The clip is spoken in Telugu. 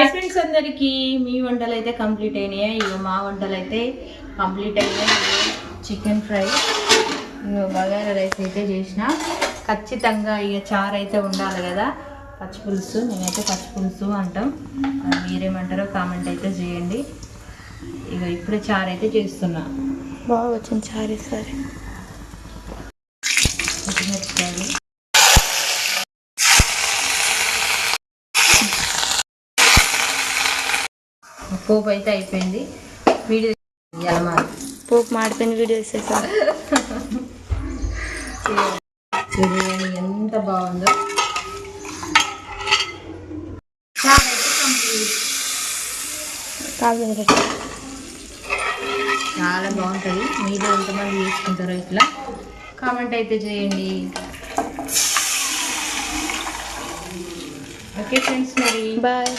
హాయ్ ఫ్రెండ్స్ అందరికీ, మీ వంటలు అయితే కంప్లీట్ అయినాయి. ఇక మా వంటలు అయితే కంప్లీట్ అయినాయి. చికెన్ ఫ్రై, బగారా రైస్ అయితే చేసిన. ఖచ్చితంగా ఇక చారు అయితే ఉండాలి కదా, పచ్చిపులుసు. నేనైతే పచ్చిపులుసు అంటాం, మీరేమంటారో కామెంట్ అయితే చేయండి. ఇక ఇప్పుడే చారు అయితే చేస్తున్నా. బాగా వచ్చింది చారు. సరే, పచ్చిమిరపకాయలు, పోపు అయితే అయిపోయింది. వీడియో పోపు మాడిపోయింది, వీడియో వేసేసా. బిర్యానీ ఎంత బాగుందో. చాలా బాగుంటుంది. మీరు ఎంతమంది చేసుకుంటారో ఇట్లా కామెంట్ అయితే చేయండి. ఓకే ఫ్రెండ్స్, మరి బాయ్.